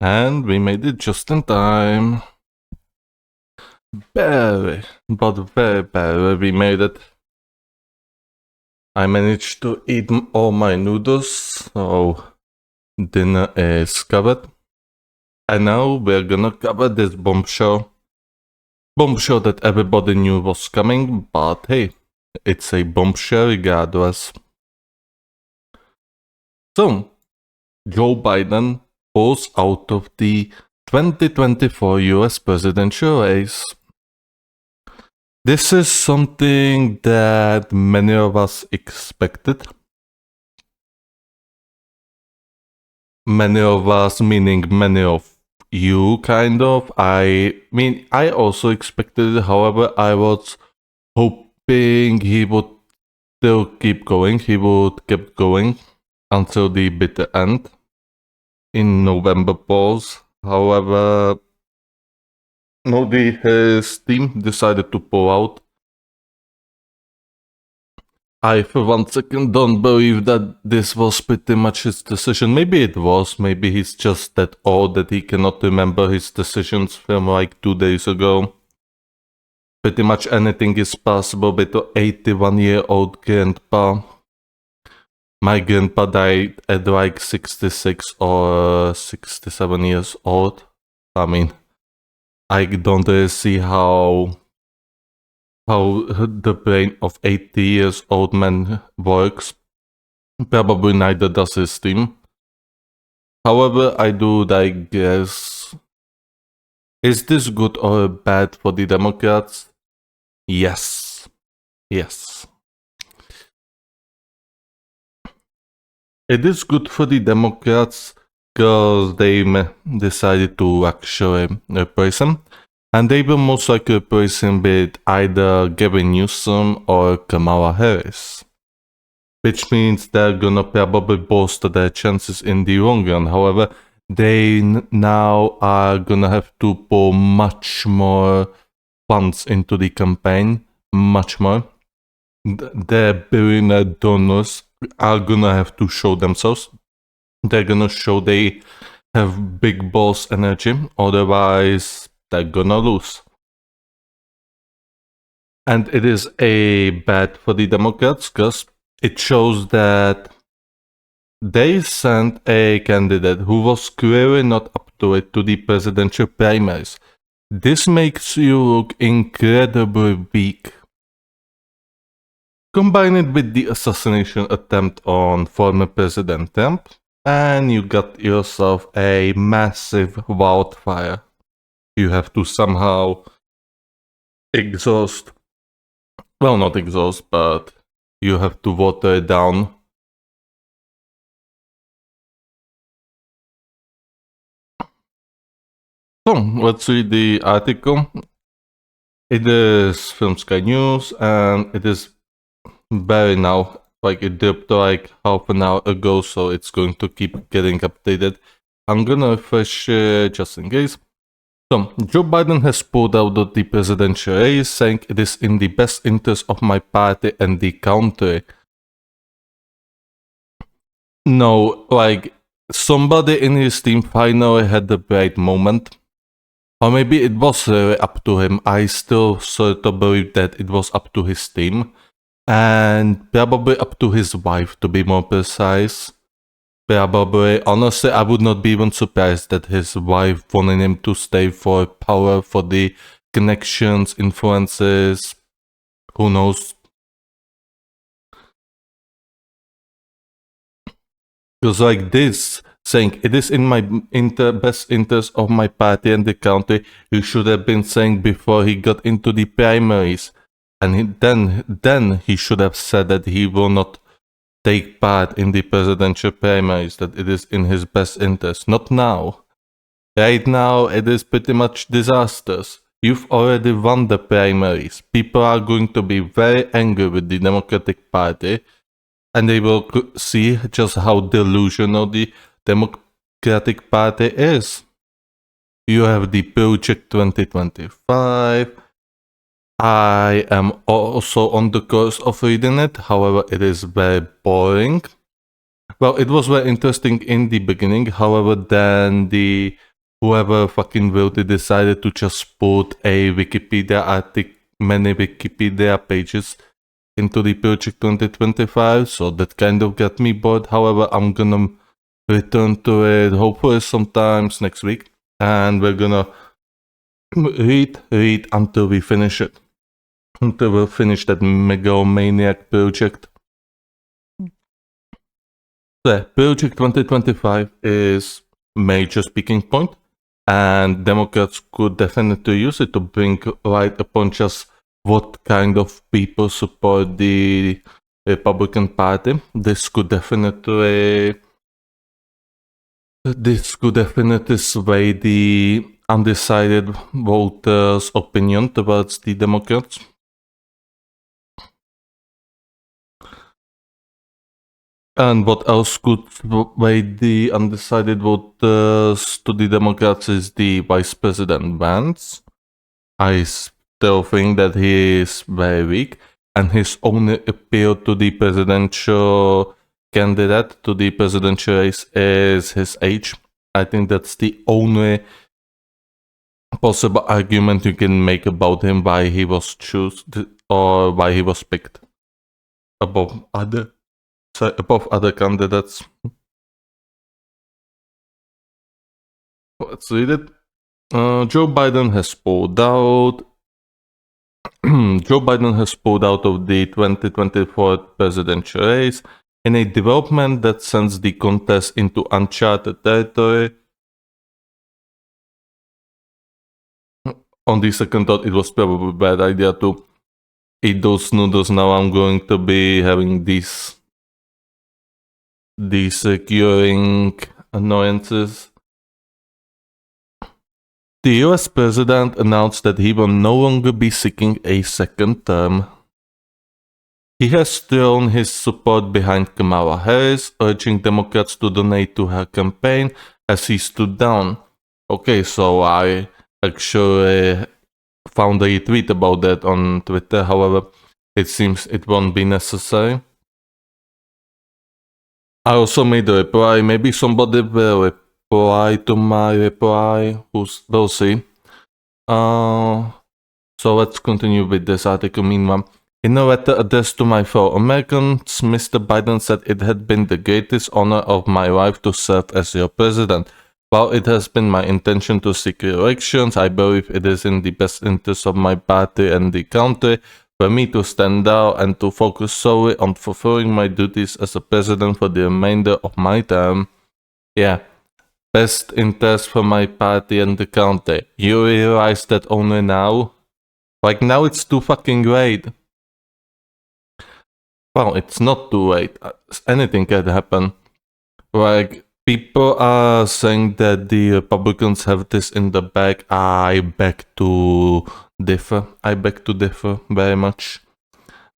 And we made it just in time. Barely, but very barely we made it. I managed to eat all my noodles, so dinner is covered. And now we're gonna cover this bombshell. Bombshell that everybody knew was coming, but hey, it's a bombshell regardless. So, Joe Biden pulls out of the 2024 US presidential race. This is something that many of us expected. Many of us, meaning many of you, kind of. I mean, I also expected it. However, I was hoping he would still keep going. He would keep going until the bitter end in November polls. However, Modi, his team decided to pull out. I, for 1 second, don't believe that this was pretty much his decision. Maybe it was. Maybe he's just that old that he cannot remember his decisions from like 2 days ago. Pretty much anything is possible with an 81-year-old grandpa. My grandpa died at like 66 or 67 years old. I mean, I don't really see how the brain of 80 years old man works. Probably neither does his team. However, I do digress. Is this good or bad for the Democrats? Yes. Yes. It is good for the Democrats because they decided to actually replace him. And they will most likely replace him with either Gavin Newsom or Kamala Harris. Which means they're gonna probably bolster their chances in the long run. However, they now are gonna have to pour much more funds into the campaign. Much more. Their billionaire donors are gonna have to show themselves. They're gonna show they have big balls energy. Otherwise, they're gonna lose. And it is a bad for the Democrats because it shows that they sent a candidate who was clearly not up to it to the presidential primaries. This makes you look incredibly weak. Combine it with the assassination attempt on former President Trump, and you got yourself a massive wildfire. You have to somehow exhaust, well, not exhaust, but you have to water it down. So, let's read the article. It is from Sky News, and it is very now. Like, it dipped like half an hour ago, so it's going to keep getting updated. I'm gonna refresh just in case. So, Joe Biden has pulled out of the presidential race, saying it is in the best interest of my party and the country. No, like, somebody in his team finally had the right moment. Or maybe it was really up to him. I still sort of believe that it was up to his team. And probably up to his wife, to be more precise. Probably, honestly, I would not be even surprised that his wife wanted him to stay for power, for the connections, influences. Who knows? Because like this, saying it is in my best interest of my party and the country, he should have been saying before he got into the primaries. And then he should have said that he will not take part in the presidential primaries, that it is in his best interest. Not now. Right now, it is pretty much disastrous. You've already won the primaries. People are going to be very angry with the Democratic Party, and they will see just how delusional the Democratic Party is. You have the Project 2025. I am also on the course of reading it, however, it is very boring. Well, it was very interesting in the beginning, however, then the whoever fucking voted decided to just put a Wikipedia article, many Wikipedia pages into the Project 2025, so that kind of got me bored. However, I'm gonna return to it hopefully sometimes next week, and we're gonna read until we finish it. Until we finish that megalomaniac project. The Project 2025 is major speaking point, and Democrats could definitely use it to bring light upon just what kind of people support the Republican Party. This could definitely sway the undecided voters' opinion towards the Democrats. And what else could sway the undecided voters to the Democrats is the Vice President Vance. I still think that he is very weak, and his only appeal to the presidential candidate, to the presidential race, is his age. I think that's the only possible argument you can make about him, why he was chosen or why he was picked above other candidates. Let's read it. Joe Biden has pulled out. Joe Biden has pulled out of the 2024 presidential race in a development that sends the contest into uncharted territory. On the second thought, it was probably a bad idea to eat those noodles. Now I'm going to be having these recurring annoyances. The US president announced that he will no longer be seeking a second term. He has thrown his support behind Kamala Harris, urging Democrats to donate to her campaign as he stood down. Okay, so I actually found a tweet about that on Twitter. However, it seems it won't be necessary. I also made a reply. Maybe somebody will reply to my reply. We'll see. So let's continue with this article. Meanwhile, in a letter addressed to my fellow Americans, Mr. Biden said it had been the greatest honor of my life to serve as your president. While it has been my intention to seek re-elections, I believe it is in the best interest of my party and the country for me to stand down and to focus solely on fulfilling my duties as a president for the remainder of my term. Yeah, best interest for my party and the country. You realize that only now? Like, now it's too fucking late. Well, it's not too late. Anything can happen. Like, people are saying that the Republicans have this in the bag. I beg to differ. Very much.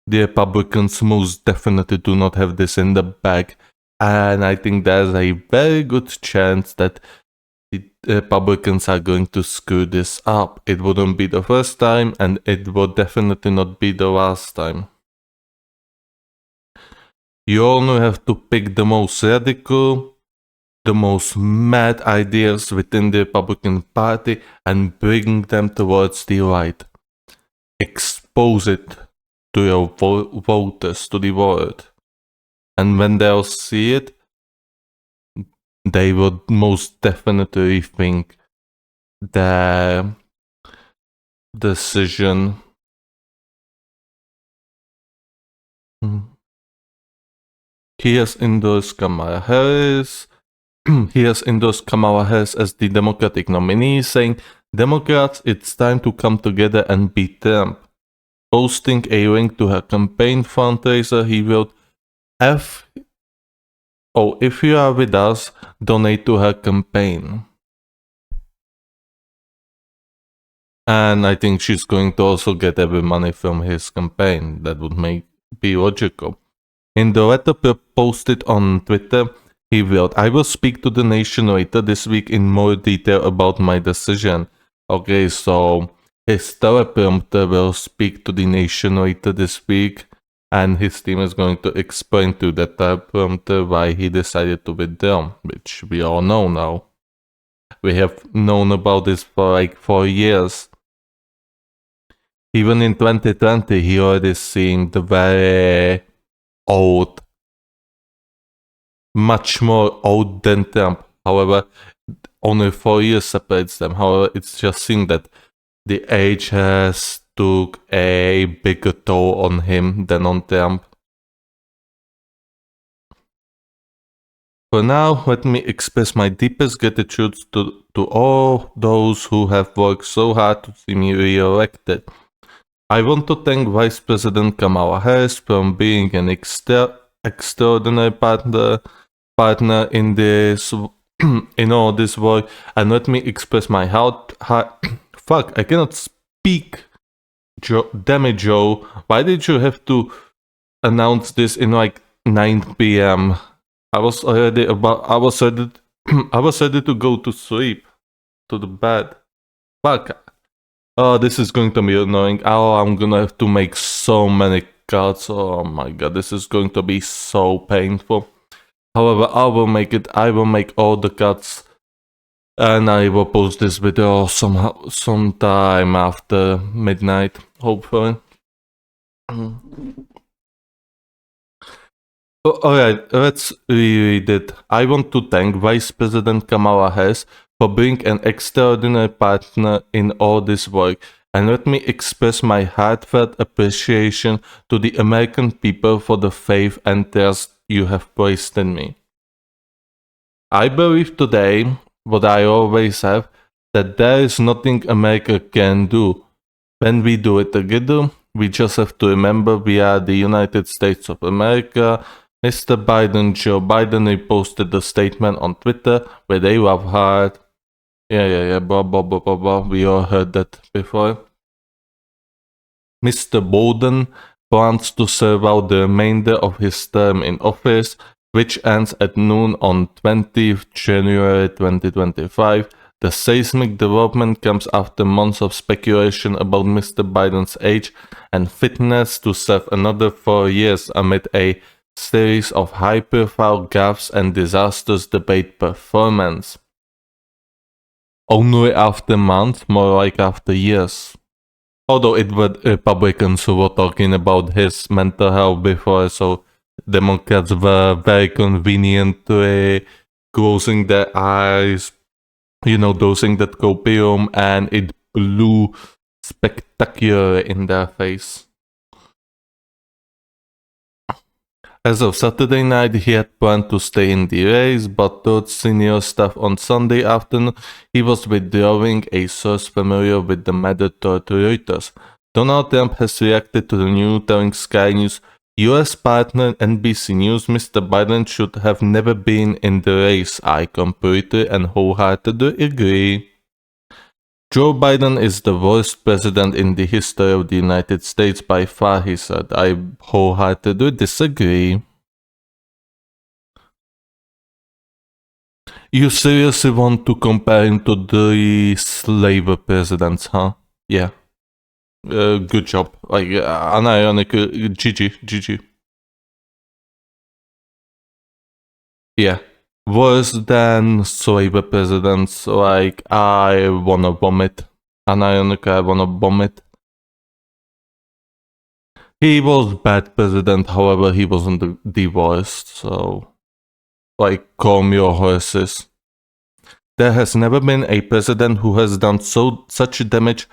The Republicans most definitely do not have this in the bag. And I think there's a very good chance that the Republicans are going to screw this up. It wouldn't be the first time, and it will definitely not be the last time. You only have to pick the most radical, the most mad ideas within the Republican Party and bring them towards the right. Expose it to your voters, to the world. And when they'll see it, they will most definitely think their decision. He has endorsed Kamala Harris. He has endorsed Kamala Harris as the Democratic nominee, saying, "Democrats, it's time to come together and beat Trump." Posting a link to her campaign fundraiser, he wrote, if you are with us, donate to her campaign. And I think she's going to also get every money from his campaign. That would be logical. In the letter posted on Twitter, he wrote, "I will speak to the nation later this week in more detail about my decision." Okay, so his teleprompter will speak to the nation later this week, and his team is going to explain to that teleprompter why he decided to withdraw, which we all know now. We have known about this for like 4 years. Even in 2020, he already seemed very old, much more old than Trump. However, only 4 years separates them. However, it's just seen that the age has took a bigger toll on him than on Trump. For now, let me express my deepest gratitude to all those who have worked so hard to see me re-elected. I want to thank Vice President Kamala Harris for being an extraordinary partner in this in all this work, and let me express my fuck, I cannot speak. Damn it, Joe. Why did you have to announce this in like 9 p.m.? I was already I was ready I was ready to go to sleep, to the bed. Fuck. Oh, this is going to be annoying. Oh, I'm gonna have to make so many cuts. Oh my god, this is going to be so painful. However, I will make it. I will make all the cuts, and I will post this video sometime after midnight, hopefully. Alright, let's reread it. I want to thank Vice President Kamala Harris for being an extraordinary partner in all this work, and let me express my heartfelt appreciation to the American people for the faith and trust you have placed in me. I believe today, what I always have, that there is nothing America can do. When we do it together, we just have to remember we are the United States of America. Mr. Biden, Joe Biden, he posted a statement on Twitter where they love hard. Yeah, blah, blah, blah, blah, blah. We all heard that before. Mr. Biden plans to serve out the remainder of his term in office, which ends at noon on 20th January 2025. The seismic development comes after months of speculation about Mr. Biden's age and fitness to serve another 4 years amid a series of high-profile gaffes and disastrous debate performance. Only after months, more like after years. Although it were Republicans who were talking about his mental health before, so Democrats were very conveniently closing their eyes, dosing that copium, and it blew spectacular in their face. As of Saturday night, he had planned to stay in the race, but told senior staff on Sunday afternoon he was withdrawing, a source familiar with the matter told Reuters. Donald Trump has reacted to the news, telling Sky News, US partner NBC News, Mr. Biden should have never been in the race. I completely and wholeheartedly agree. Joe Biden is the worst president in the history of the United States by far, he said. I wholeheartedly disagree. You seriously want to compare him to the slave presidents, huh? Yeah. Good job. Like, unironically, GG. Yeah. Worse than slave presidents, like, I wanna vomit. Unironically, I wanna vomit. He was bad president, however, he wasn't the worst, so... like, calm your horses. There has never been a president who has done such damage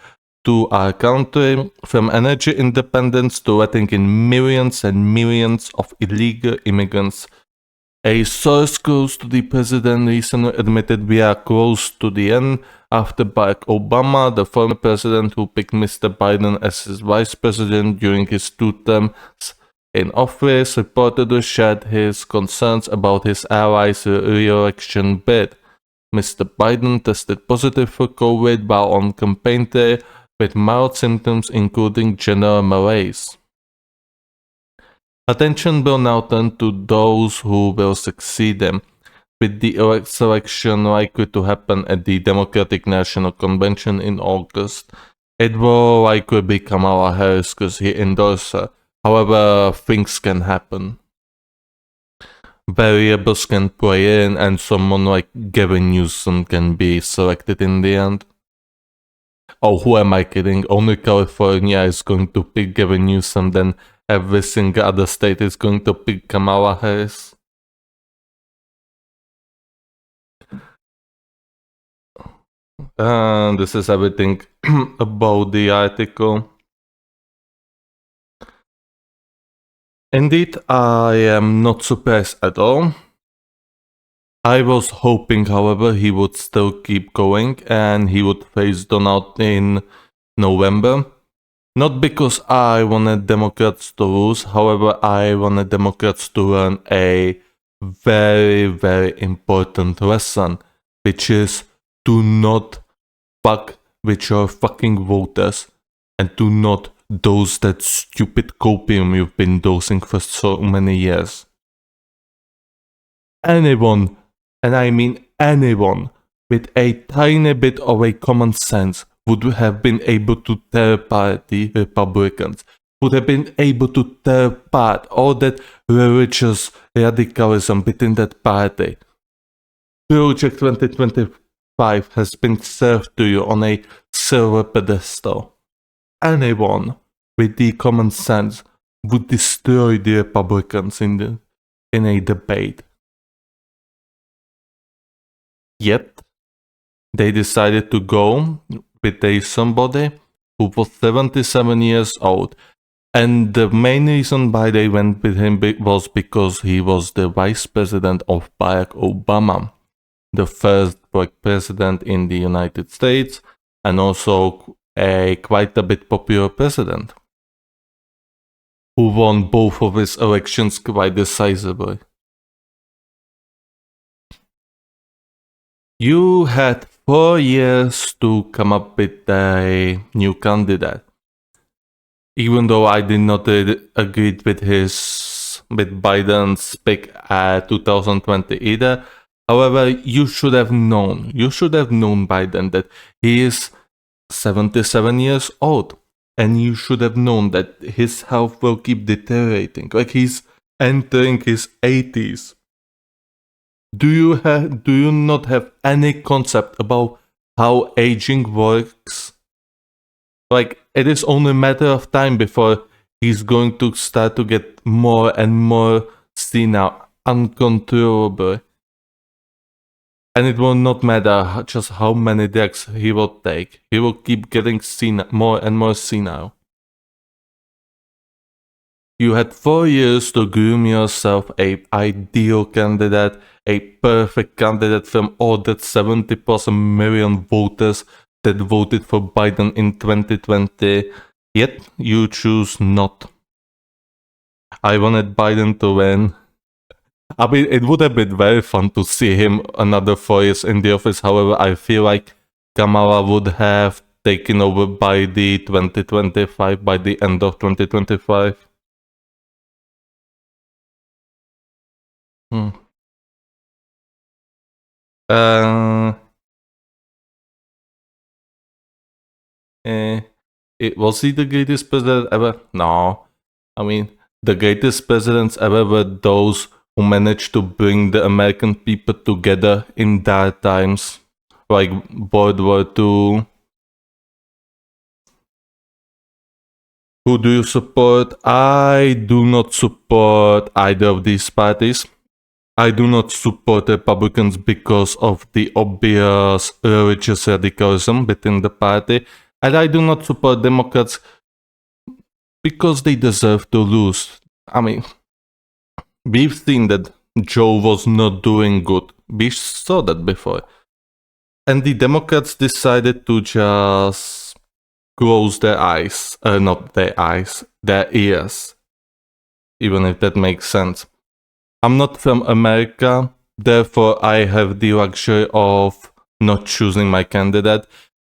to our country, from energy independence to letting in millions and millions of illegal immigrants. A source close to the president recently admitted we are close to the end after Barack Obama, the former president who picked Mr. Biden as his vice president during his 2 terms in office, reportedly shared his concerns about his allies' re-election bid. Mr. Biden tested positive for COVID while on campaign day with mild symptoms including general malaise. Attention will now turn to those who will succeed him. With the election likely to happen at the Democratic National Convention in August, it will likely be Kamala Harris because he endorsed her. However, things can happen. variables can play in and someone like Gavin Newsom can be selected in the end. Oh, who am I kidding? Only California is going to pick Gavin Newsom, then every single other state is going to pick Kamala Harris. This is everything about the article. Indeed, I am not surprised at all. I was hoping, however, he would still keep going and he would face Donald in November. Not because I wanted Democrats to lose, however, I wanted Democrats to learn a very, very important lesson, which is do not fuck with your fucking voters and do not dose that stupid copium you've been dosing for so many years. Anyone, and I mean anyone, with a tiny bit of a common sense would have been able to tear apart the Republicans, would have been able to tear apart all that religious radicalism within that party. Project 2025 has been served to you on a silver pedestal. Anyone with the common sense would destroy the Republicans in a debate. Yet, they decided to go with somebody who was 77 years old. And the main reason why they went with him was because he was the vice president of Barack Obama, the first black president in the United States, and also a quite a bit popular president, who won both of his elections quite decisively. You had 4 years to come up with a new candidate. Even though I did not agree with Biden's pick at 2020 either. However, you should have known by then that he is 77 years old. And you should have known that his health will keep deteriorating. Like he's entering his 80s. Do you not have any concept about how aging works? Like, it is only a matter of time before he's going to start to get more and more senile, uncontrollable. And it will not matter just how many drugs he will take. He will keep getting more and more senile. You had 4 years to groom yourself an ideal candidate, a perfect candidate from all that 70+ million voters that voted for Biden in 2020, yet you choose not. I wanted Biden to win. I mean, it would have been very fun to see him another 4 years in the office. However, I feel like Kamala would have taken over by the 2025, by the end of 2025. Was he the greatest president ever? No. I mean, the greatest presidents ever were those who managed to bring the American people together in dark times, like World War II. Who do you support? I do not support either of these parties. I do not support Republicans because of the obvious religious radicalism within the party, and I do not support Democrats because they deserve to lose. I mean, we've seen that Joe was not doing good. We saw that before. And the Democrats decided to just close their eyes. Not their eyes, their ears. Even if that makes sense. I'm not from America, therefore I have the luxury of not choosing my candidate.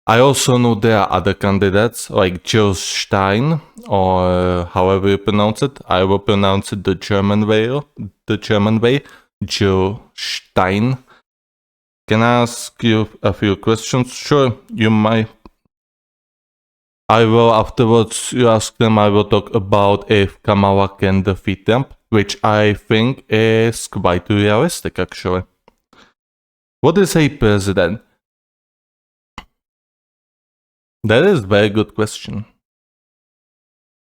I also know there are other candidates like Jill Stein, or however you pronounce it. I will pronounce it the German way, Jill Stein. Can I ask you a few questions? Sure, you might. I will afterwards, you ask them, I will talk about if Kamala can defeat Trump, which I think is quite realistic actually. What is a president? That is a very good question.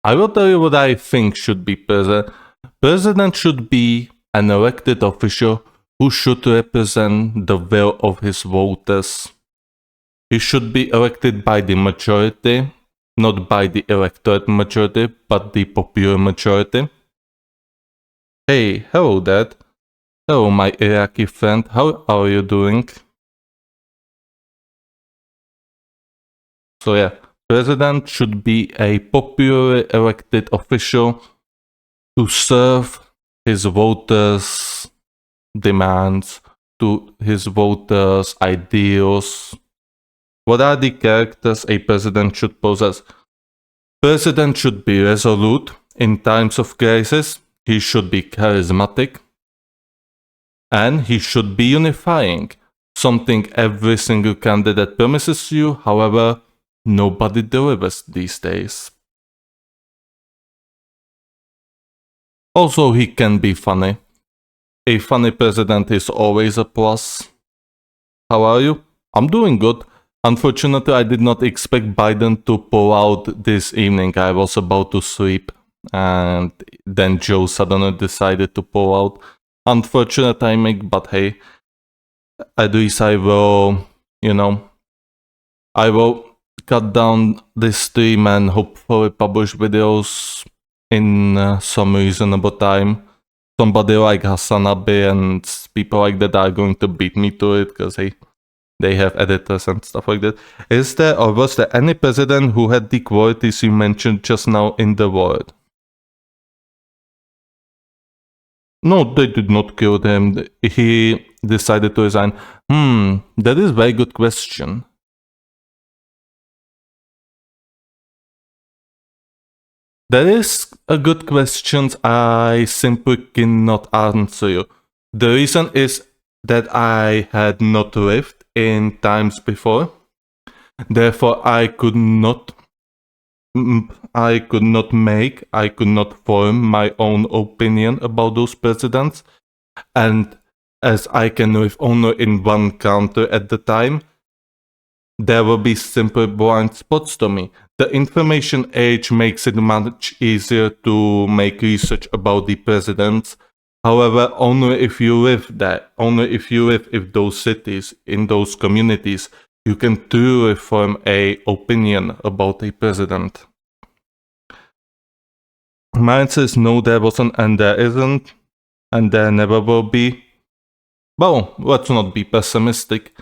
I will tell you what I think should be president. President should be an elected official who should represent the will of his voters. He should be elected by the majority, not by the electorate majority, but the popular majority. Hey, hello Dad. Hello my Iraqi friend, how are you doing? So yeah, president should be a popularly elected official to serve his voters' demands, to his voters' ideals. What are the characters a president should possess? President should be resolute in times of crisis. He should be charismatic. And he should be unifying, something every single candidate promises you, however, nobody delivers these days. Also, he can be funny. A funny president is always a plus. How are you? I'm doing good. Unfortunately, I did not expect Biden to pull out this evening. I was about to sleep, and then Joe suddenly decided to pull out. Unfortunate timing, but hey, at least I will, I will cut down this stream and hopefully publish videos in some reasonable time. Somebody like Hasanabe and people like that are going to beat me to it because they have editors and stuff like that. Is there or was there any president who had the qualities you mentioned just now in the world? No, they did not kill him. He decided to resign. That is a very good question. That is a good question. I simply cannot answer you. The reason is that I had not lived in times before. Therefore, I could not form my own opinion about those presidents. And as I can live only in one country at the time, there will be simple blind spots to me. The information age makes it much easier to make research about the presidents. However, only if you live there, only if you live in those cities, in those communities, you can truly form an opinion about a president. My answer is no, there wasn't, and there isn't, and there never will be. Well, let's not be pessimistic.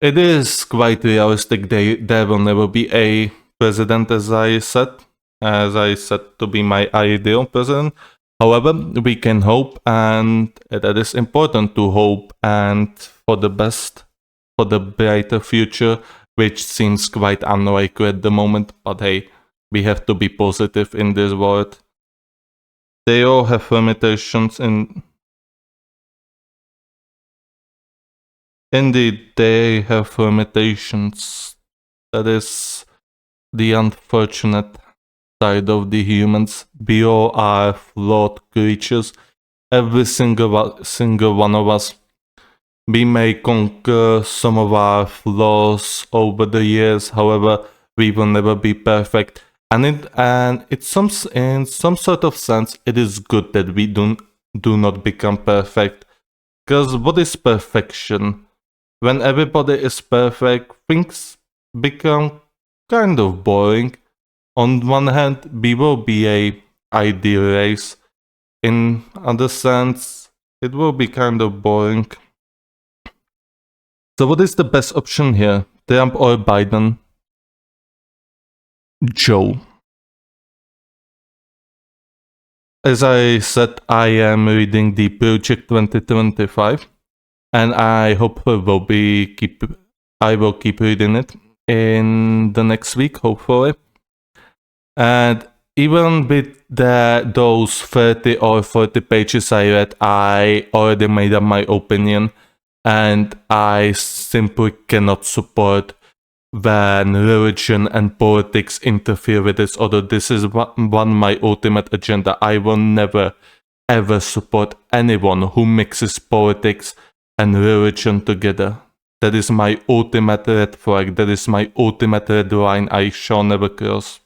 It is quite realistic there will never be a president, as I said to be my ideal president. However, we can hope, and that is important to hope and for the best, for the brighter future, which seems quite unlikely at the moment, but hey, we have to be positive in this world. They all have limitations Indeed, they have limitations. That is the unfortunate side of the humans. We all are flawed creatures. Every single one of us. We may conquer some of our flaws over the years, however, we will never be perfect. And in some sort of sense, it is good that we do not become perfect. Because what is perfection? When everybody is perfect, things become kind of boring. On one hand, we will be a ideal race. In other sense, it will be kind of boring. So what is the best option here? Trump or Biden? Joe. As I said, I am reading the Project 2025. And I hope I will keep reading it in the next week, hopefully. And even with those 30 or 40 pages I read, I already made up my opinion, and I simply cannot support when religion and politics interfere with each other. This is one my ultimate agenda. I will never ever support anyone who mixes politics and religion together. That is my ultimate red flag. That is my ultimate red line I shall never cross.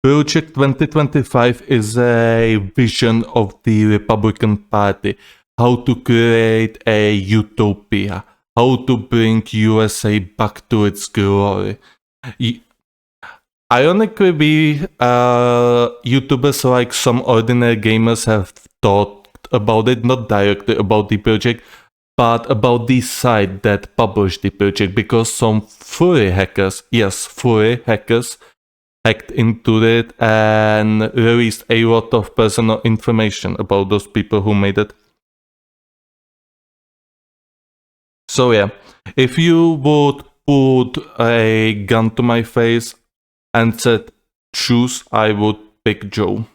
Project 2025 is a vision of the Republican Party, how to create a utopia, how to bring USA back to its glory. Ironically, YouTubers like some ordinary gamers have thought about it, not directly about the project, but about the site that published the project, because some furry hackers, yes, furry hackers, hacked into it and released a lot of personal information about those people who made it. So yeah, if you would put a gun to my face and said choose, I would pick Joe.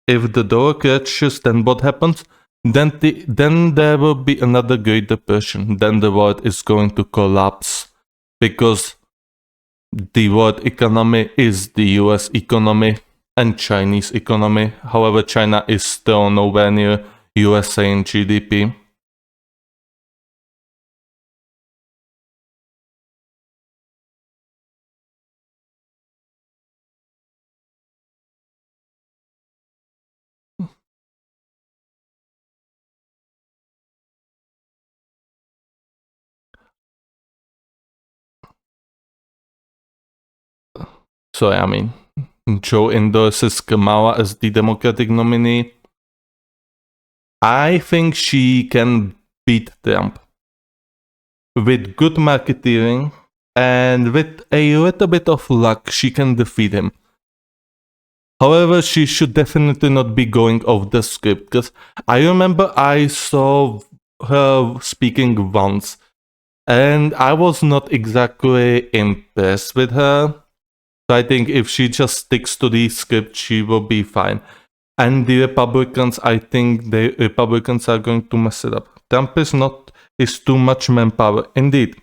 If the door crashes, then what happens? Then there will be another Great Depression. Then the world is going to collapse because the world economy is the US economy and Chinese economy. However, China is still nowhere near USA in GDP. So I mean, Joe endorses Kamala as the Democratic nominee. I think she can beat Trump with good marketing and with a little bit of luck. She can defeat him. However, she should definitely not be going off the script, because I remember I saw her speaking once and I was not exactly impressed with her. So I think if she just sticks to the script, she will be fine. And the Republicans, I think the Republicans are going to mess it up. Trump is too much manpower. Indeed,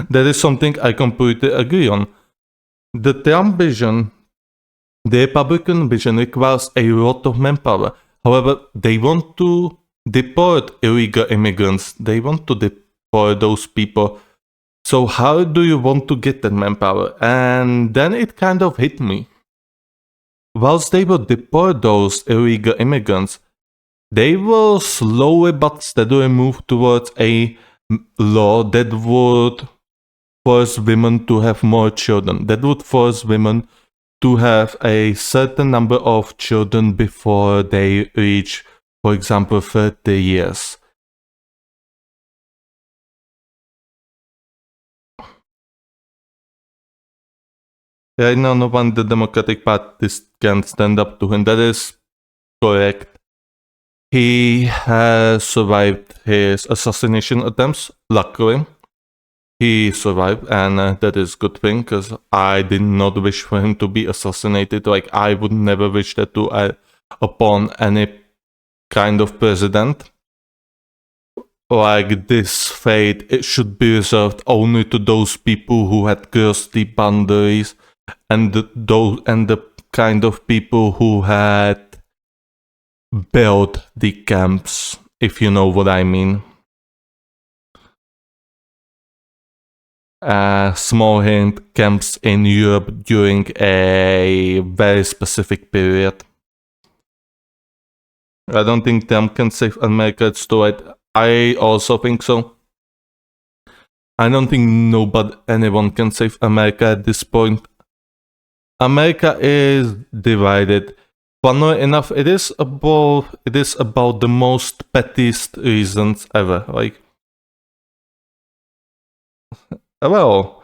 that is something I completely agree on. The Trump vision, the Republican vision requires a lot of manpower. However, they want to deport illegal immigrants. They want to deport those people. So how do you want to get that manpower? And then it kind of hit me. Whilst they will deport those illegal immigrants, they will slowly but steadily move towards a law that would force women to have more children. That would force women to have a certain number of children before they reach, for example, 30 years. Right now, no one in the Democratic Party can stand up to him. That is correct. He has survived his assassination attempts, luckily. He survived, and that is a good thing, because I did not wish for him to be assassinated. Like, I would never wish that upon any kind of president. Like, this fate, it should be reserved only to those people who had crossed the boundaries, and the kind of people who had built the camps, if you know what I mean. Small hint, camps in Europe during a very specific period. I don't think Trump can save America, it's too late. I also think so. I don't think anyone can save America at this point. America is divided. Funnily enough, it is about the most pettiest reasons ever. Like, well,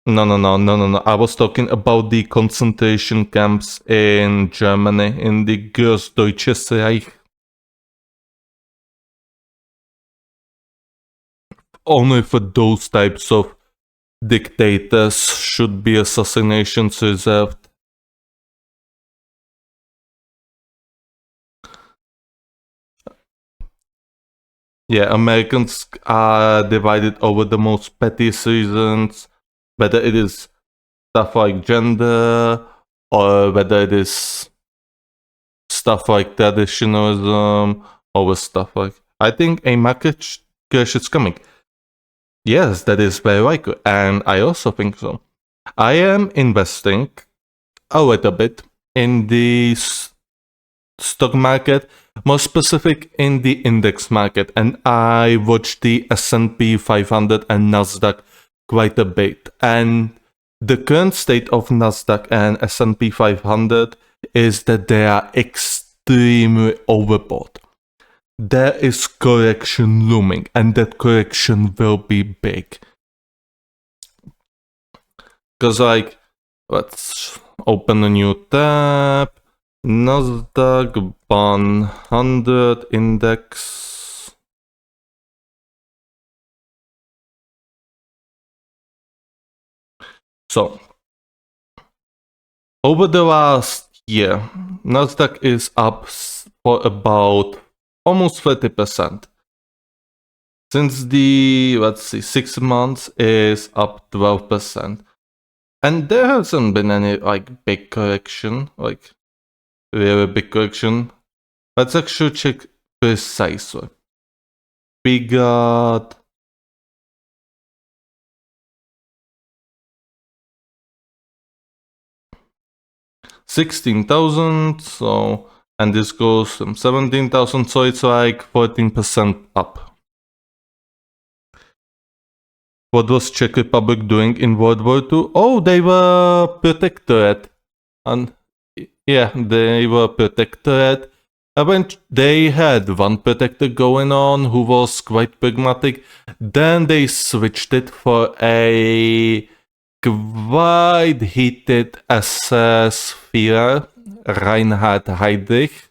no. I was talking about the concentration camps in Germany, in the Großdeutsches Reich. Only for those types of dictators should be assassinations reserved. Yeah, Americans are divided over the most pettiest reasons, whether it is stuff like gender or whether it is stuff like traditionalism or stuff like. I think a market crash is coming. Yes, that is very likely, and I also think so. I am investing a little bit in the stock market, more specific in the index market, and I watch the S&P 500 and Nasdaq quite a bit. And the current state of Nasdaq and S&P 500 is that they are extremely overbought. There is correction looming, and that correction will be big. Because, like, let's open a new tab. Nasdaq 100 index. So, over the last year, Nasdaq is up for about almost 30%. Since the, let's see, 6 months is up 12%. And there hasn't been any, like, big correction, like, really big correction. Let's actually check precisely. We got 16,000, so, and this goes from 17,000, so it's like 14% up. What was Czech Republic doing in World War II? Oh, they were protectorate. And yeah, they were protectorate. They had one protector going on who was quite pragmatic. Then they switched it for a quite heated SS Führer, Reinhard Heydrich,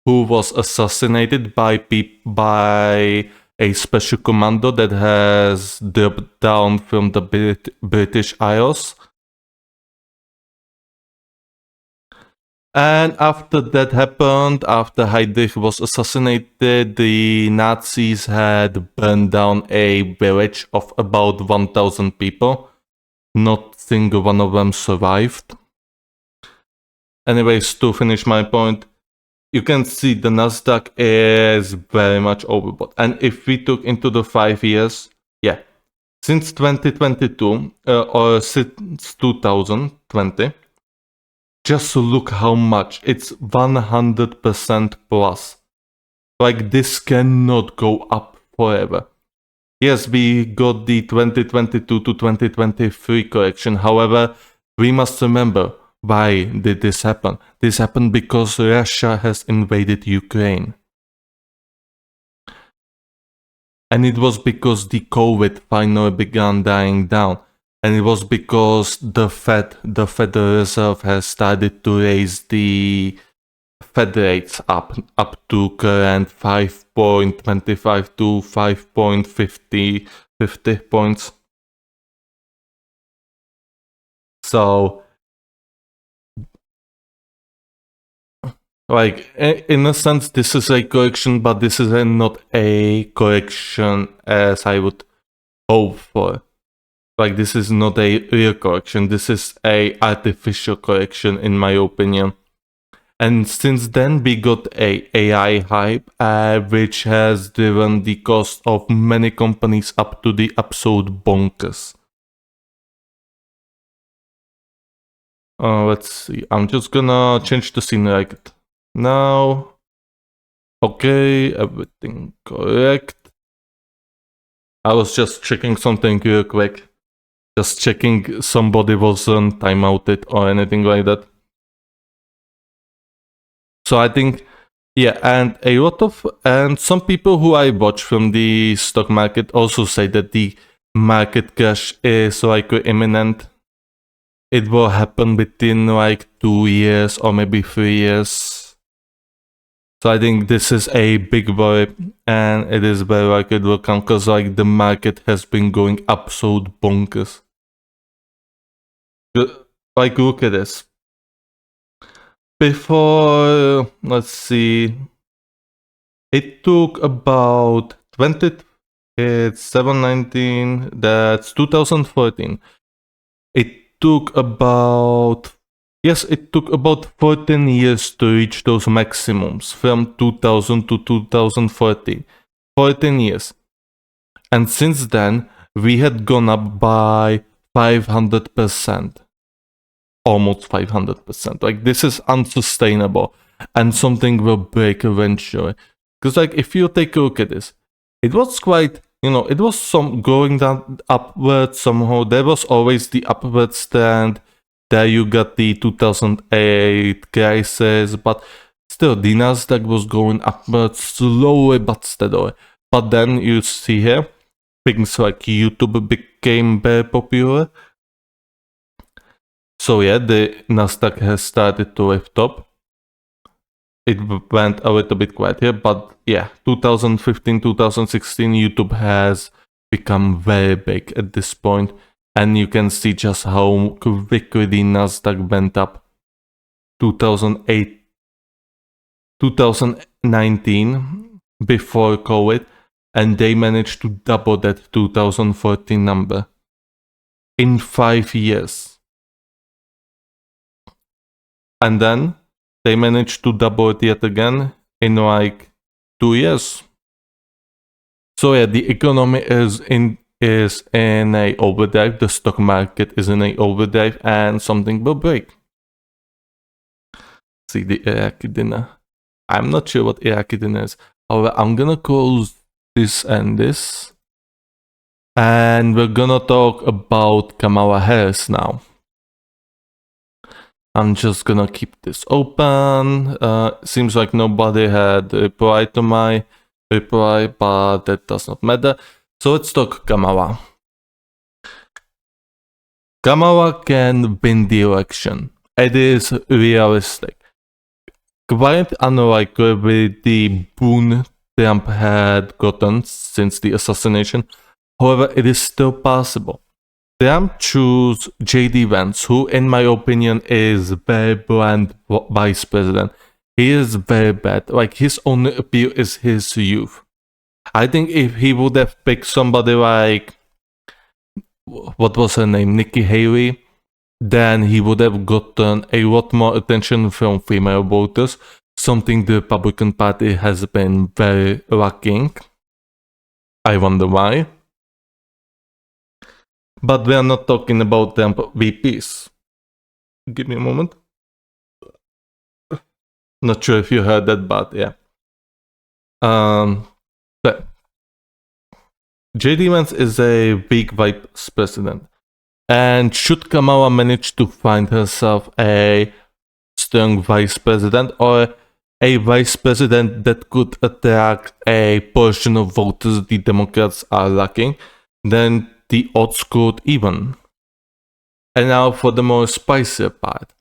who was assassinated by a special commando that has dropped down from the British Isles. And after that happened, after Heydrich was assassinated, the Nazis had burned down a village of about 1,000 people. Not single one of them survived. Anyways, to finish my point, you can see the Nasdaq is very much overbought. And if we took into the 5 years, yeah, since 2022 or since 2020, just look how much. It's 100% plus. Like, this cannot go up forever. Yes, we got the 2022 to 2023 correction. However, we must remember, why did this happen? This happened because Russia has invaded Ukraine. And it was because the COVID finally began dying down. And it was because the Federal Reserve, has started to raise the Fed rates up to current 5.25 to 5.50 points. So, like, in a sense, this is a correction, but this is not a correction as I would hope for. Like, this is not a real correction. This is a artificial correction, in my opinion. And since then, we got a AI hype, which has driven the cost of many companies up to the absolute bonkers. Let's see. I'm just gonna change the scene right now. Okay, everything correct. I was just checking something real quick. Just checking somebody wasn't timeouted or anything like that. So I think, yeah, and some people who I watch from the stock market also say that the market crash is like imminent. It will happen within like 2 years or maybe 3 years. So I think this is a big worry, and it is very likely it will come because like the market has been going absolute bonkers. Like, look at this. Before, let's see, it took about it's 719, that's 2014. It took about, yes, it took about 14 years to reach those maximums from 2000 to 2014. 14 years. And since then, we had gone up by 500%. Almost 500%. Like, this is unsustainable and something will break eventually. Because, like, if you take a look at this, it was quite, it was some going down upwards somehow. There was always the upward trend. There you got the 2008 crisis, but still, the Nasdaq was going upwards slowly but steadily. But then you see here, things like YouTube became very popular. So yeah, the Nasdaq has started to lift up. It went a little bit quiet here, but yeah, 2015, 2016, YouTube has become very big at this point, and you can see just how quickly the Nasdaq went up. 2008, 2019, before COVID, and they managed to double that 2014 number in 5 years. And then they managed to double it yet again in like 2 years. So yeah, the economy is in a overdrive. The stock market is in a overdrive, and something will break. See the Iraqi dinner. I'm not sure what Iraqi dinner is. However, I'm gonna close this and this, and we're gonna talk about Kamala Harris now. I'm just gonna keep this open. Seems like nobody had replied to my reply, but that does not matter. So let's talk Kamala. Kamala can win the election. It is realistic. Quite unlikely with the boon Trump had gotten since the assassination. However, it is still possible. Trump chose J.D. Vance, who, in my opinion, is very bland vice president. He is very bad. Like, his only appeal is his youth. I think if he would have picked somebody like, what was her name, Nikki Haley, then he would have gotten a lot more attention from female voters, something the Republican Party has been very lacking. I wonder why. But we are not talking about Trump VPs. Give me a moment. Not sure if you heard that, but yeah. But J.D. Vance is a big vice president. And should Kamala manage to find herself a strong vice president or a vice president that could attract a portion of voters the Democrats are lacking, then the odds could even. And now for the more spicier part.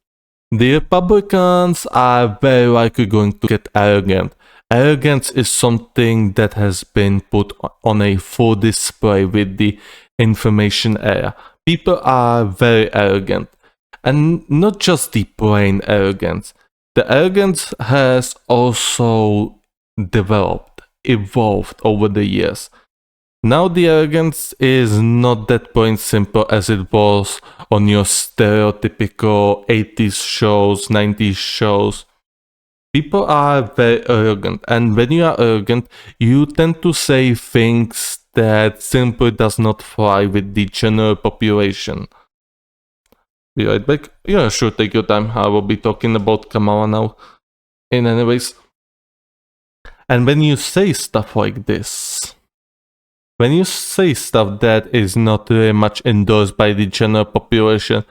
The Republicans are very likely going to get arrogant. Arrogance is something that has been put on a full display with the information era. People are very arrogant. And not just the plain arrogance. The arrogance has also developed, evolved over the years. Now the arrogance is not that plain simple as it was on your stereotypical 80s shows, 90s shows. People are very arrogant, and when you are arrogant, you tend to say things that simply does not fly with the general population. Be right back. Yeah, sure, take your time. I will be talking about Kamala now. In any ways. And when you say stuff like this, when you say stuff that is not very much endorsed by the general population,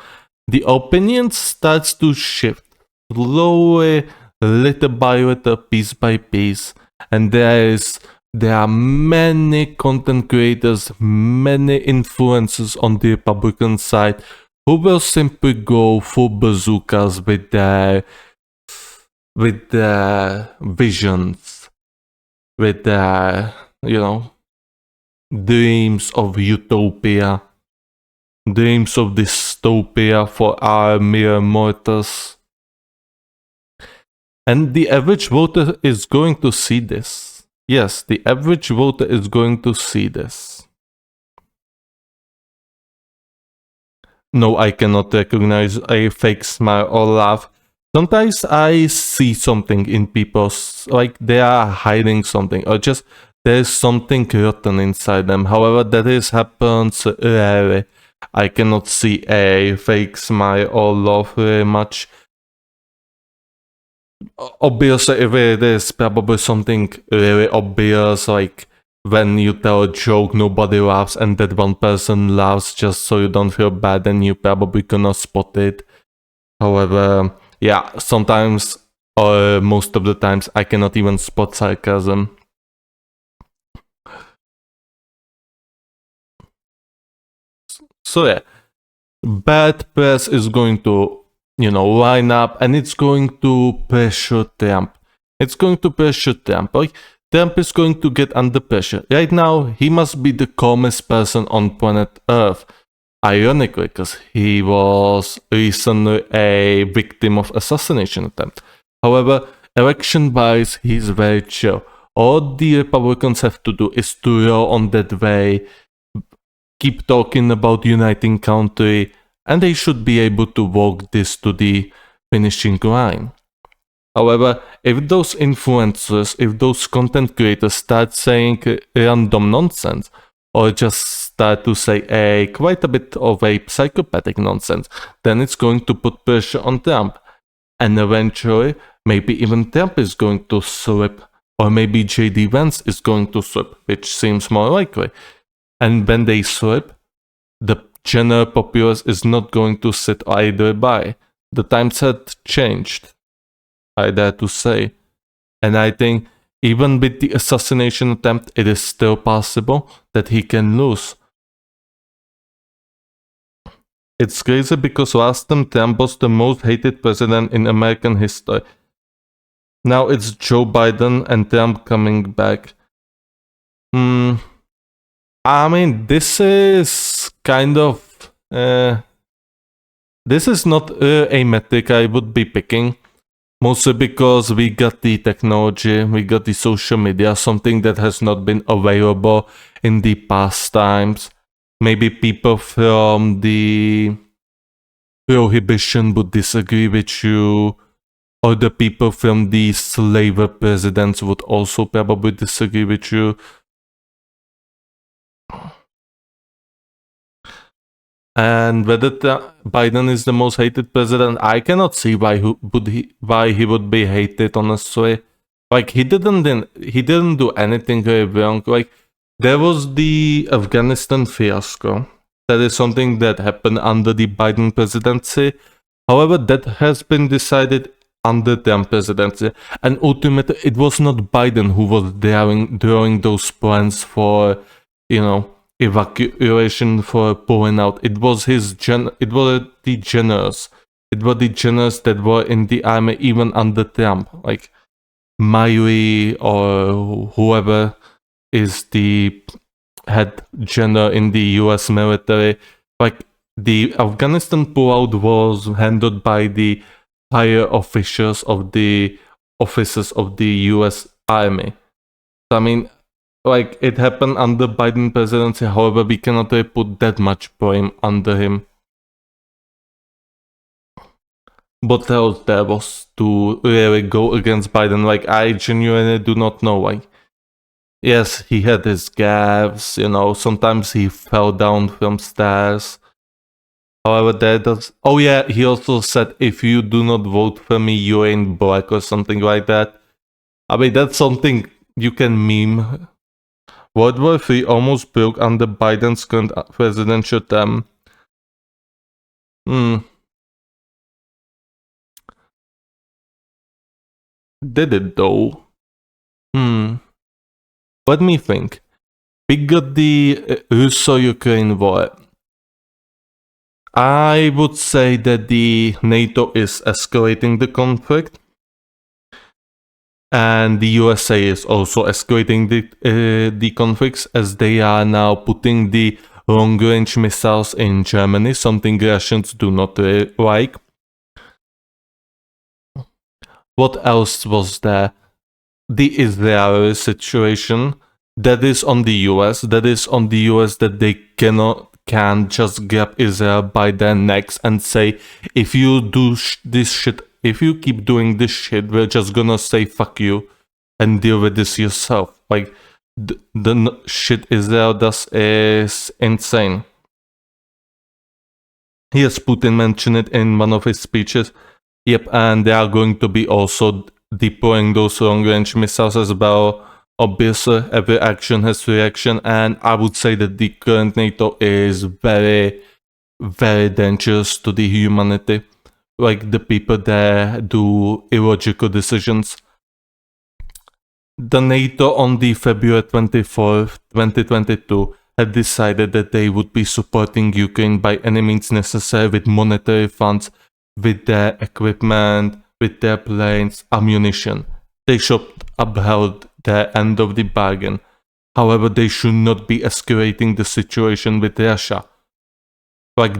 the opinion starts to shift slowly, little by little, piece by piece. And there are many content creators, many influencers on the Republican side who will simply go full bazookas with their visions, with their, dreams of utopia, dreams of dystopia for our mere mortals. And the average voter is going to see this. Yes, the average voter is going to see this. No, I cannot recognize a fake smile or laugh. Sometimes I see something in people's, like they are hiding something, or just there's something rotten inside them. However, that is happens rarely. I cannot see a fake smile or laugh very much. Obviously, if it is probably something really obvious, like when you tell a joke, nobody laughs, and that one person laughs just so you don't feel bad, then you probably cannot spot it. However, yeah, sometimes or most of the times I cannot even spot sarcasm. So yeah, bad press is going to, line up and it's going to pressure Trump. It's going to pressure Trump. Like, Trump is going to get under pressure. Right now, he must be the calmest person on planet Earth. Ironically, because he was recently a victim of assassination attempt. However, election-wise, he's very chill. All the Republicans have to do is to roll on that way, keep talking about uniting country, and they should be able to walk this to the finishing line. However, if those influencers, if those content creators start saying random nonsense, or just start to say quite a bit of a psychopathic nonsense, then it's going to put pressure on Trump. And eventually, maybe even Trump is going to slip, or maybe JD Vance is going to slip, which seems more likely. And when they slip, the general populace is not going to sit idly by. The times had changed, I dare to say. And I think even with the assassination attempt, it is still possible that he can lose. It's crazy because last time Trump was the most hated president in American history. Now it's Joe Biden and Trump coming back. I mean, this is kind of... this is not a metric I would be picking. Mostly because we got the technology, we got the social media, something that has not been available in the past times. Maybe people from the prohibition would disagree with you, or the people from the slaver presidents would also probably disagree with you. And whether Biden is the most hated president, I cannot see why he would be hated. Honestly, like he didn't do anything very wrong. Like there was the Afghanistan fiasco. That is something that happened under the Biden presidency. However, that has been decided under Trump presidency, and ultimately, it was not Biden who was drawing those plans for, evacuation, for pulling out. It was it was the generals. It was the generals that were in the army even under Trump, like Miley or whoever is the head general in the US military. Like the Afghanistan pullout was handled by the higher officials of the officers of the US Army. So, I mean, like it happened under Biden presidency. However, we cannot really put that much blame under him. What else there was to really go against Biden? Like I genuinely do not know. Like yes, he had his gaffes. Sometimes he fell down from stairs. However, that does. Oh yeah, he also said if you do not vote for me, you ain't black or something like that. I mean, that's something you can meme. World War III almost broke under Biden's current presidential term. Did it though? Let me think. We got the Russo-Ukraine war. I would say that the NATO is escalating the conflict. And the USA is also escalating the conflicts as they are now putting the long-range missiles in Germany, something Russians do not like. What else was there? the Israel situation. That is on the US. That is on the US that they can just grab Israel by their necks and say, if you do this shit, if you keep doing this shit, we're just gonna say fuck you and deal with this yourself. Like the shit Israel does is insane. Yes, Putin mentioned it in one of his speeches. Yep, and they are going to be also deploying those long-range missiles as well. Obviously, every action has reaction, and I would say that the current NATO is very, very dangerous to the humanity. Like, the people there do illogical decisions. The NATO on the February 24th, 2022 had decided that they would be supporting Ukraine by any means necessary with monetary funds, with their equipment, with their planes, ammunition. They should upheld their end of the bargain. However, they should not be escalating the situation with Russia. Like,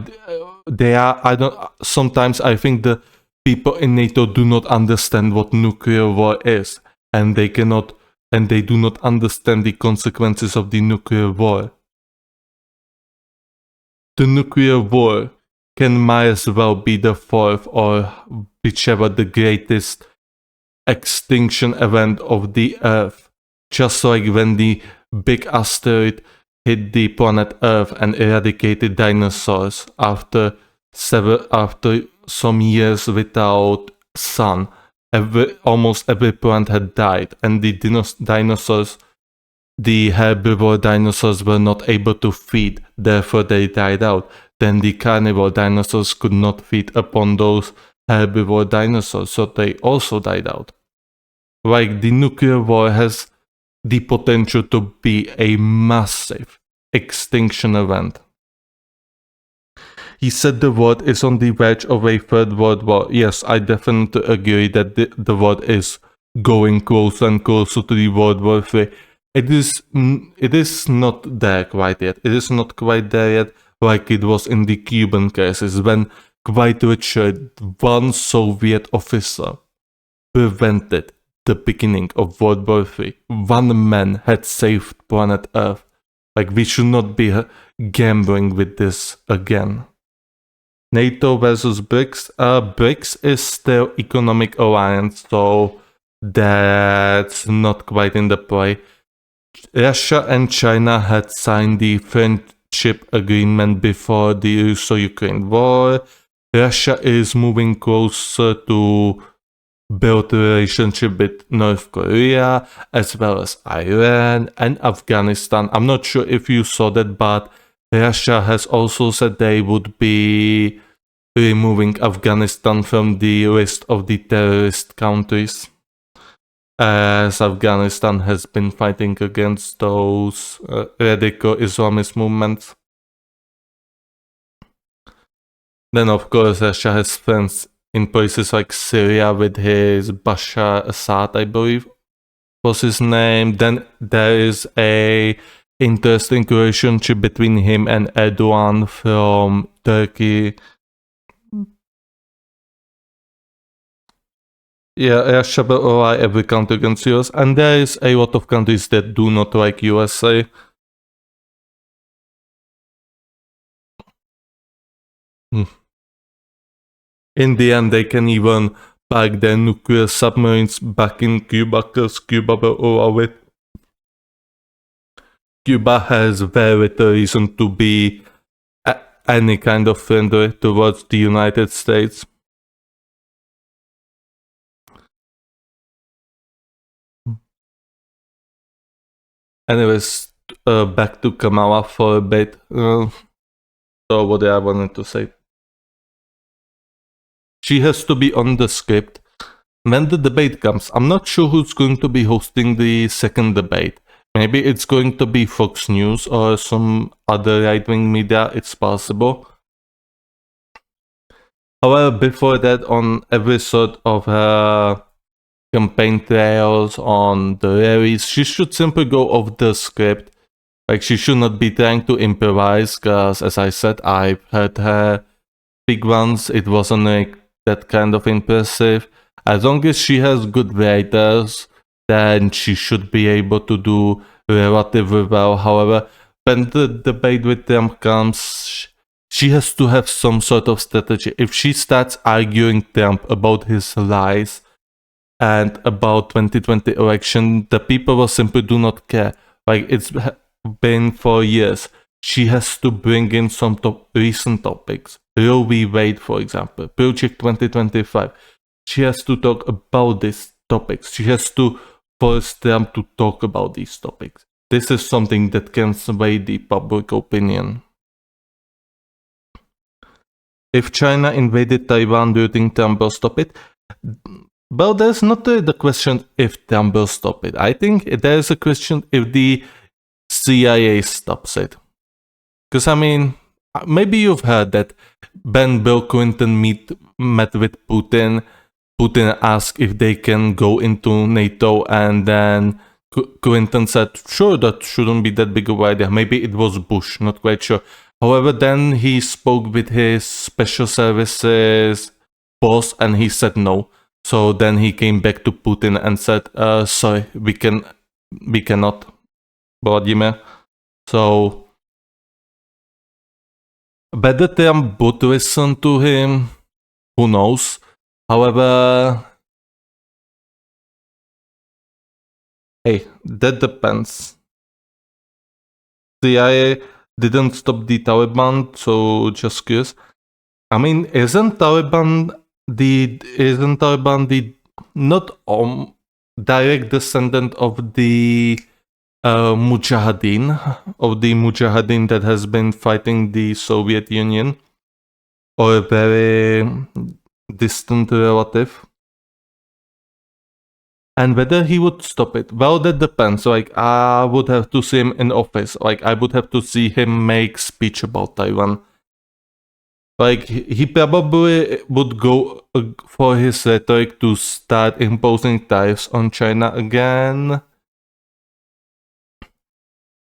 they are, sometimes I think the people in NATO do not understand what nuclear war is, and they do not understand the consequences of the nuclear war. The nuclear war might as well be the fourth or whichever the greatest extinction event of the Earth. Just like when the big asteroid hit the planet Earth and eradicated dinosaurs after some years without sun. Almost every plant had died, and the dinosaurs, the herbivore dinosaurs, were not able to feed, therefore they died out. Then the carnivore dinosaurs could not feed upon those herbivore dinosaurs, so they also died out. Like, the nuclear war has the potential to be a massive extinction event. He said the world is on the verge of a third world war. Yes, I definitely agree that the world is going closer and closer to the World War III. It is not there quite yet. It is not quite there yet, like it was in the Cuban crisis, when quite literally one Soviet officer prevented the beginning of World War III. One man had saved planet Earth. Like, we should not be gambling with this again. NATO versus BRICS. BRICS is still economic alliance, so that's not quite in the play. Russia and China had signed the friendship agreement before the Russo-Ukraine war. Russia is moving closer to build a relationship with North Korea, as well as Iran and Afghanistan. I'm not sure if you saw that, but Russia has also said they would be removing Afghanistan from the list of the terrorist countries, as Afghanistan has been fighting against those radical Islamist movements. Then, of course, Russia has friends in places like Syria with his Bashar Assad, I believe was his name. Then there is a interesting relationship between him and Erdogan from Turkey. Yeah, Russia will ally every country against US, and there is a lot of countries that do not like USA. In the end, they can even park their nuclear submarines back in Cuba, because Cuba will allow it. Cuba has very little reason to be any kind of friendly towards the United States. Anyways, back to Kamala for a bit. So what I wanted to say. She has to be on the script when the debate comes. I'm not sure who's going to be hosting the second debate. Maybe it's going to be Fox News or some other right-wing media, it's possible. However, before that, on every sort of her campaign trails, on the rallies, she should simply go off the script. Like, she should not be trying to improvise, because, as I said, I've heard her big ones. It wasn't like that kind of impressive. As long as she has good writers then she should be able to do relatively well. However, when the debate with Trump comes, she has to have some sort of strategy. If she starts arguing Trump about his lies and about 2020 election, the people will simply do not care. Like it's been for years. She has to bring in some recent topics. Roe v. Wade, for example, Project 2025. She has to talk about these topics. She has to force them to talk about these topics. This is something that can sway the public opinion. If China invaded Taiwan, do you think Trump will stop it? Well, there's not the question if Trump will stop it. I think there's a question if the CIA stops it. Because, I mean, maybe you've heard that when Bill Clinton met with Putin, Putin asked if they can go into NATO, and then Clinton said, sure, that shouldn't be that big of an idea. Maybe it was Bush, not quite sure. However, then he spoke with his special services boss and he said no. So then he came back to Putin and said, sorry, we cannot, Vladimir. So whether Trump would listen to him, who knows? However, hey, that depends. CIA didn't stop the Taliban, so just curious. I mean, isn't Taliban the not direct descendant of the Mujahideen that has been fighting the Soviet Union, or a very distant relative? And whether he would stop it, well, that depends. Like, I would have to see him in office. Like, I would have to see him make speech about Taiwan. Like, he probably would go for his rhetoric to start imposing tariffs on China again.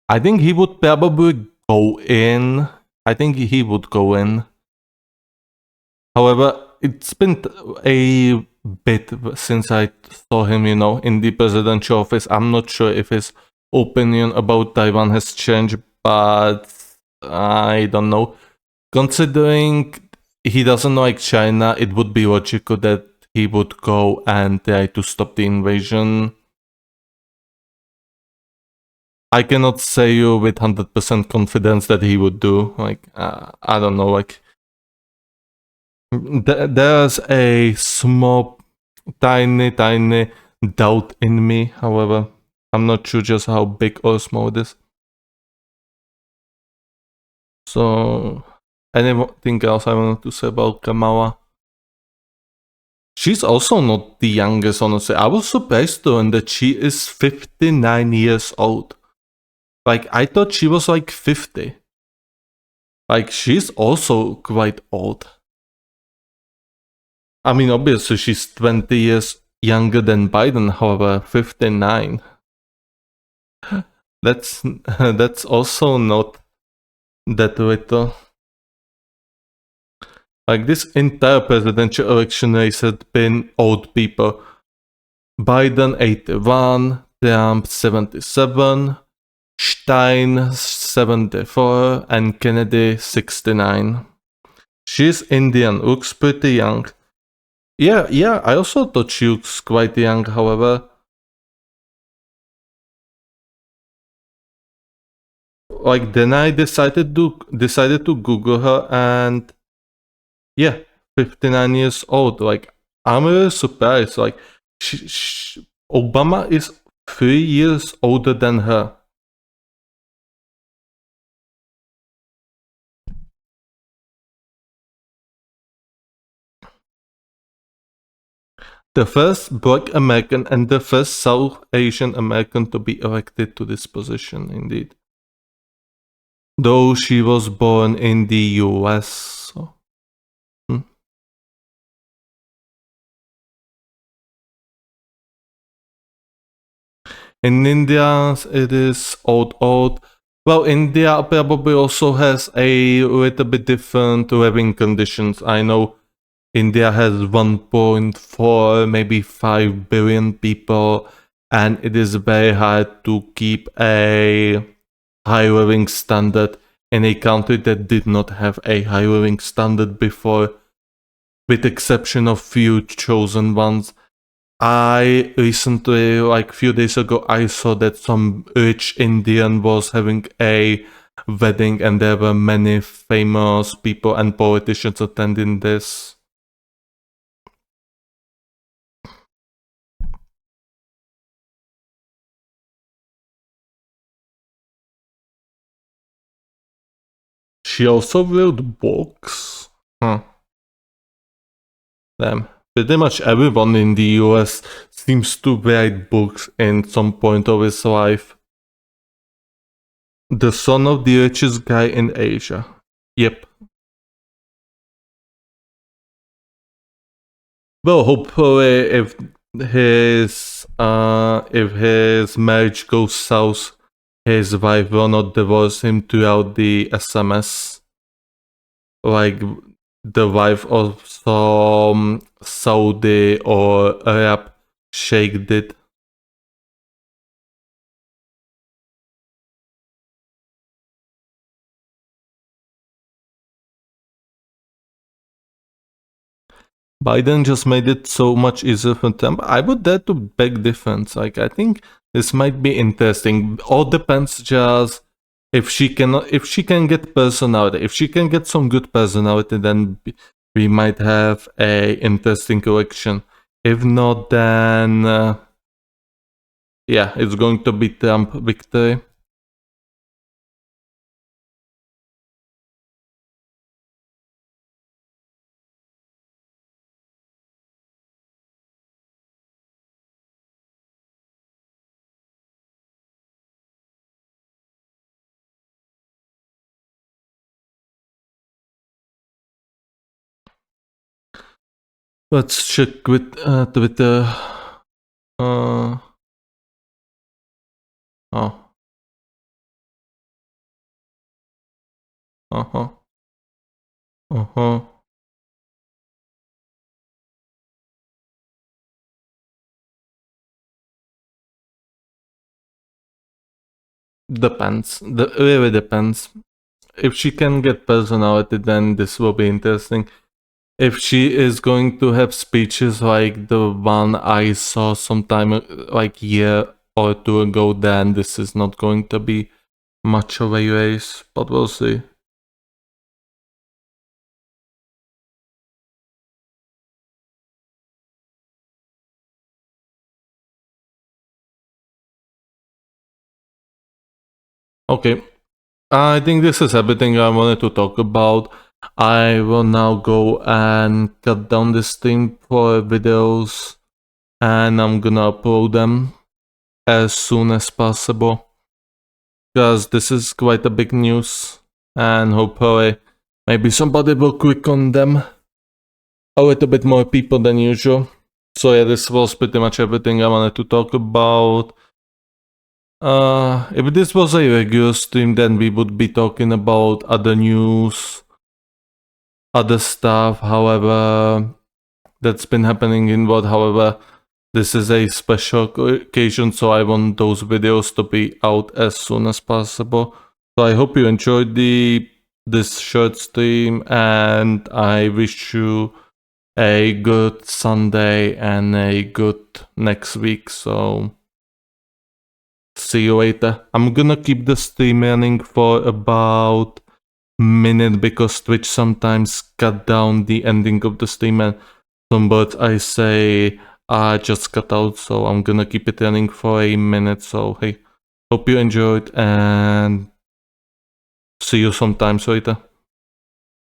I think he would probably go in. However, it's been a bit since I saw him, in the presidential office. I'm not sure if his opinion about Taiwan has changed, but I don't know. Considering he doesn't like China, it would be logical that he would go and try to stop the invasion. I cannot say you with 100% confidence that he would do. Like, I don't know, like, there's a small, tiny doubt in me. However, I'm not sure just how big or small it is. So, anything else I wanted to say about Kamala? She's also not the youngest, honestly. I was surprised to learn that she is 59 years old. Like, I thought she was like 50. Like, she's also quite old. I mean, obviously, she's 20 years younger than Biden, however, 59. That's also not that little. Like, this entire presidential election race had been old people. Biden 81, Trump 77, Stein 74, and Kennedy 69. She's Indian, looks pretty young. Yeah, I also thought she looks quite young, however. Like, then I decided to Google her, and yeah, 59 years old. Like, I'm really surprised. Like, Obama is 3 years older than her. The first Black American and the first South Asian American to be elected to this position, indeed. Though she was born in the US. So. In India, it is old. Well, India probably also has a little bit different living conditions. I know India has 1.4, maybe 5 billion people, and it is very hard to keep a high living standard in a country that did not have a high living standard before, with exception of few chosen ones. I recently, like few days ago, I saw that some rich Indian was having a wedding and there were many famous people and politicians attending this. She also wrote books. Huh. Damn. Pretty much everyone in the US seems to write books in some point of his life. The son of the richest guy in Asia. Yep. Well, hopefully, if his marriage goes south, his wife will not divorce him throughout the SMS, like the wife of some Saudi or Arab sheikh did. Biden just made it so much easier for Trump. I would dare to beg difference. Like, I think this might be interesting. All depends just if she can get personality. If she can get some good personality, then we might have a interesting election. If not, then yeah, it's going to be Trump victory. Let's check with Twitter. Oh. Uh-huh. Uh-huh. Depends. Really depends. If she can get personality, then this will be interesting. If she is going to have speeches like the one I saw sometime like year or two ago, then this is not going to be much of a race, but we'll see. Okay, I think this is everything I wanted to talk about. I will now go and cut down this stream for videos, and I'm gonna upload them as soon as possible, because this is quite a big news, and hopefully maybe somebody will click on them, a little bit more people than usual. So yeah, this was pretty much everything I wanted to talk about. If this was a regular stream, then we would be talking about other news, other stuff, however, that's been happening in VOD. However, this is a special occasion, so I want those videos to be out as soon as possible. So I hope you enjoyed this short stream, and I wish you a good Sunday and a good next week. So see you later. I'm gonna keep the stream running for about minute because Twitch sometimes cut down the ending of the stream, and some words I say are just cut out, so I'm gonna keep it running for a minute. So hey, hope you enjoyed and see you sometime later.